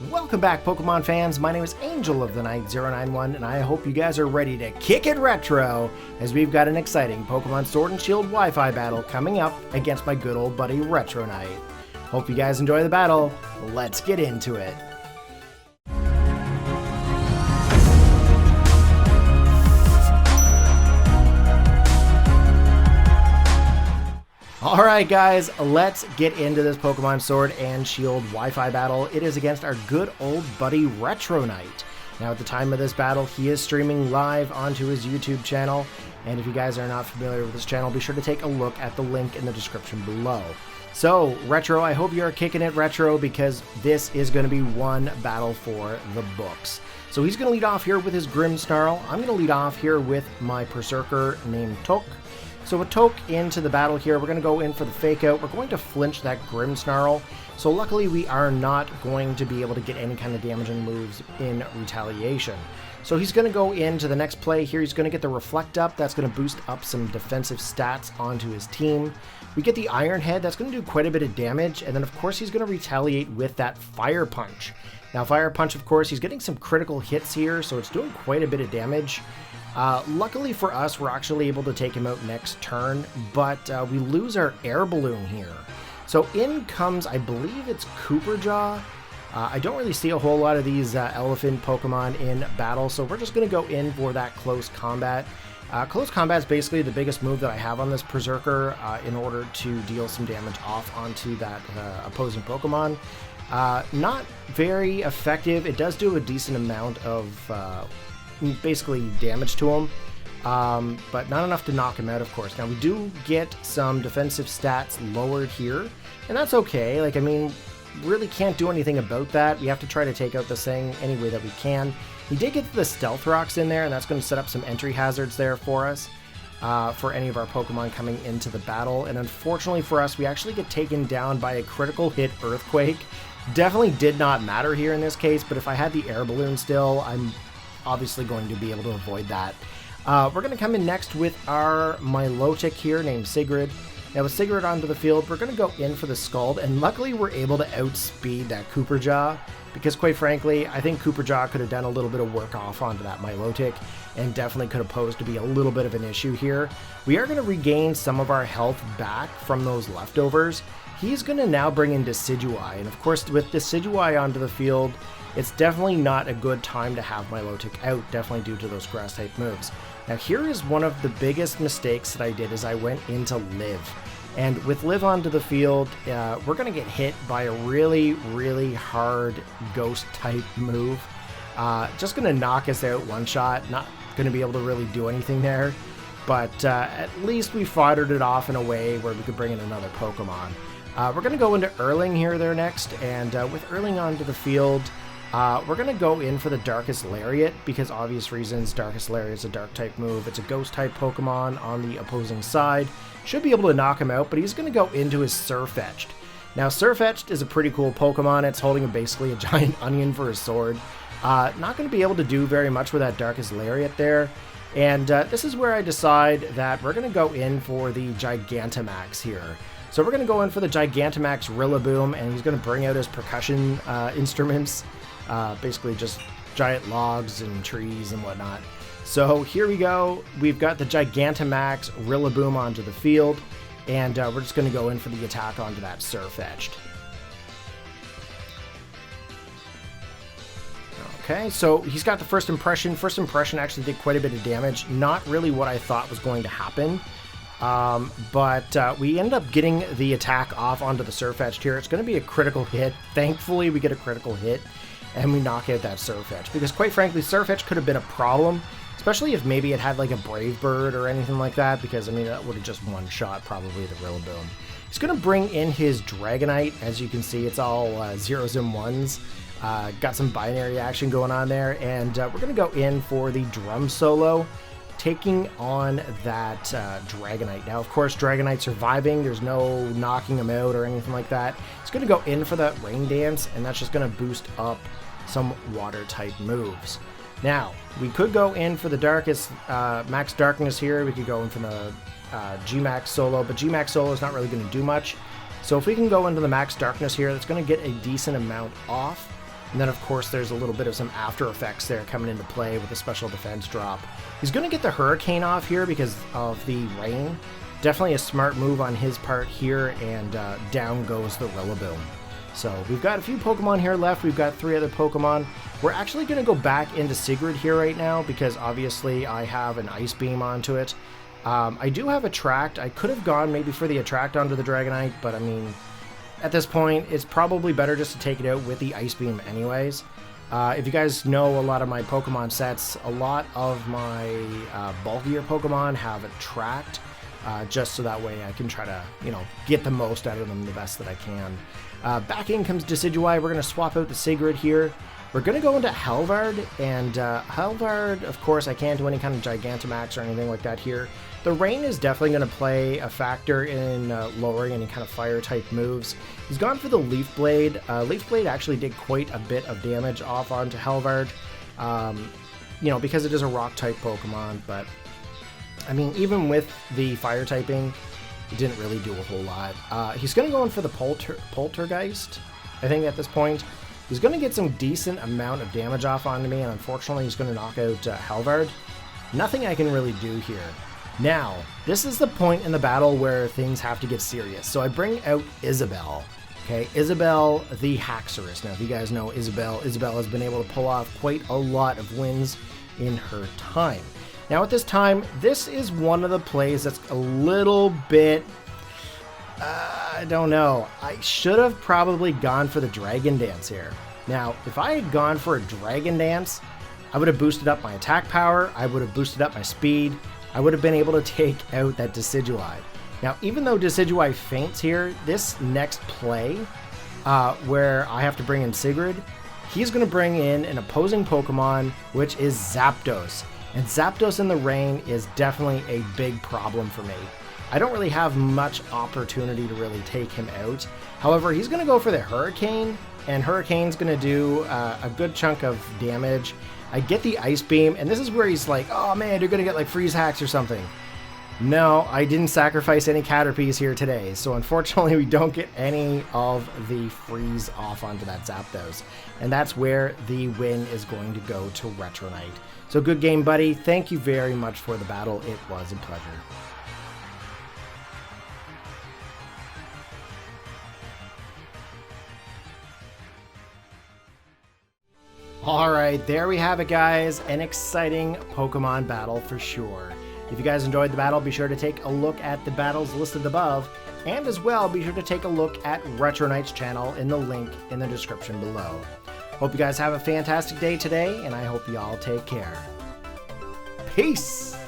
Welcome back, Pokemon fans. My name is Angel of the Night 091, and I hope you guys are ready to kick it retro, as we've got an exciting Pokemon Sword and Shield Wi-Fi battle coming up against my good old buddy Retronyte. Hope you guys enjoy the battle. Let's get into it. Alright guys, let's get into this Pokemon Sword and Shield Wi-Fi battle. It is against our good old buddy Retronyte. Now at the time of this battle, he is streaming live onto his YouTube channel, and if you guys are not familiar with this channel, be sure to take a look at the link in the description below. So, Retro, I hope you're kicking it retro, because this is going to be one battle for the books. So he's going to lead off here with his Grimmsnarl. I'm going to lead off here with my Perrserker named Toke. So with Toke into the battle here, we're going to go in for the Fake Out. We're going to flinch that Grimmsnarl. So luckily we are not going to be able to get any kind of damaging moves in retaliation. So he's going to go into the next play here. He's going to get the Reflect up. That's going to boost up some defensive stats onto his team. We get the Iron Head. That's going to do quite a bit of damage. And then of course he's going to retaliate with that Fire Punch. Now Fire Punch, of course, he's getting some critical hits here, so it's doing quite a bit of damage. Luckily for us, we're actually able to take him out next turn, but we lose our Air Balloon here. So in comes, I believe it's Cooperjaw. I don't really see a whole lot of these elephant Pokemon in battle, so we're just going to go in for that Close Combat. Close Combat is basically the biggest move that I have on this Perrserker in order to deal some damage off onto that opposing Pokemon. Not very effective. It does do a decent amount of basically damage to him, but not enough to knock him out, of course. Now we do get some defensive stats lowered here, and that's okay. Like, I mean, really can't do anything about that. We have to try to take out this thing any way that we can. We did get the Stealth Rocks in there, and that's going to set up some entry hazards there for us, for any of our Pokemon coming into the battle. And unfortunately for us, we actually get taken down by a critical hit Earthquake. Definitely did not matter here in this case, but if I had the Air Balloon still, I'm obviously going to be able to avoid that. We're going to come in next with our Milotic here named Sigrid. Now with Sigrid onto the field, we're going to go in for the Scald, and luckily we're able to outspeed that Cooperjaw, because quite frankly, I think Cooperjaw could have done a little bit of work off onto that Milotic, and definitely could have posed to be a little bit of an issue here. We are going to regain some of our health back from those leftovers. He's going to now bring in Decidueye, and of course with Decidueye onto the field, it's definitely not a good time to have Milotic out, definitely due to those Grass-type moves. Now here is one of the biggest mistakes that I did, is I went into Live. And with Live onto the field, we're going to get hit by a really, really hard Ghost-type move. Just going to knock us out one shot, not going to be able to really do anything there. But at least we foddered it off in a way where we could bring in another Pokemon. We're going to go into Erling here there next, and with Erling onto the field, we're going to go in for the Darkest Lariat, because obvious reasons. Darkest Lariat is a Dark-type move. It's a Ghost-type Pokemon on the opposing side. Should be able to knock him out, but he's going to go into his Sirfetch'd. Now, Sirfetch'd is a pretty cool Pokemon. It's holding basically a giant onion for a sword. Not going to be able to do very much with that Darkest Lariat there. And this is where I decide that we're going to go in for the Gigantamax here. So we're going to go in for the Gigantamax Rillaboom, and he's going to bring out his percussion instruments. Basically just giant logs and trees and whatnot. So here we go. We've got the Gigantamax Rillaboom onto the field, and we're just going to go in for the attack onto that Sirfetch'd. Okay, so he's got the First Impression. First Impression actually did quite a bit of damage. Not really what I thought was going to happen. But we end up getting the attack off onto the Sirfetch'd here. It's going to be a critical hit. Thankfully, we get a critical hit, and we knock out that Sirfetch'd, because quite frankly, Sirfetch'd could have been a problem, especially if maybe it had like a Brave Bird or anything like that, because I mean that would have just one-shot probably the Rillaboom. He's going to bring in his Dragonite. As you can see, it's all zeros and ones. Got some binary action going on there, and we're going to go in for the Drum Solo, taking on that Dragonite. Now, of course, Dragonite surviving. There's no knocking him out or anything like that. It's going to go in for that Rain Dance, and that's just going to boost up some Water-type moves. Now, we could go in for the Darkest Max Darkness here. We could go in for the G-Max Solo, but G-Max Solo is not really going to do much. So if we can go into the Max Darkness here, that's going to get a decent amount off. And then, of course, there's a little bit of some after effects there coming into play with a special defense drop. He's going to get the Hurricane off here because of the rain. Definitely a smart move on his part here, and down goes the Rillaboom. So we've got a few Pokemon here left. We've got 3 other Pokemon. We're actually going to go back into Sigrid here right now because obviously I have an Ice Beam onto it. I do have Attract. I could have gone maybe for the Attract onto the Dragonite, but I mean, at this point, it's probably better just to take it out with the Ice Beam anyways. If you guys know a lot of my Pokemon sets, a lot of my bulkier Pokemon have Attract, just so that way I can try to, you know, get the most out of them the best that I can. Back in comes Decidueye. We're going to swap out the Sigrid here. We're going to go into Halvard, and Halvard, of course, I can't do any kind of Gigantamax or anything like that here. The rain is definitely going to play a factor in lowering any kind of fire-type moves. He's gone for the Leaf Blade. Leaf Blade actually did quite a bit of damage off onto Halvard, you know, because it is a Rock-type Pokemon, but, I mean, even with the fire-typing, it didn't really do a whole lot. He's going to go in for the Poltergeist, I think, at this point. He's going to get some decent amount of damage off onto me, and unfortunately he's going to knock out Halvard. Nothing I can really do here. Now, this is the point in the battle where things have to get serious. So I bring out Isabelle. Okay, Isabelle the Haxorus. Now, if you guys know Isabelle has been able to pull off quite a lot of wins in her time. Now, at this time, this is one of the plays that's a little bit... I don't know. I should have probably gone for the Dragon Dance here. Now, if I had gone for a Dragon Dance, I would have boosted up my attack power, I would have boosted up my speed, I would have been able to take out that Decidueye. Now, even though Decidueye faints here, this next play, where I have to bring in Sigrid, he's going to bring in an opposing Pokemon, which is Zapdos. And Zapdos in the rain is definitely a big problem for me. I don't really have much opportunity to really take him out. However, he's going to go for the Hurricane, and Hurricane's going to do a good chunk of damage. I get the Ice Beam, and this is where he's like, oh man, you're going to get like Freeze Hacks or something. No, I didn't sacrifice any Caterpies here today, so unfortunately we don't get any of the freeze off onto that Zapdos. And that's where the win is going to go to Retronyte. So good game, buddy. Thank you very much for the battle. It was a pleasure. Alright, there we have it, guys. An exciting Pokemon battle for sure. If you guys enjoyed the battle, be sure to take a look at the battles listed above, and as well, be sure to take a look at Retronyte's channel in the link in the description below. Hope you guys have a fantastic day today, and I hope you all take care. Peace!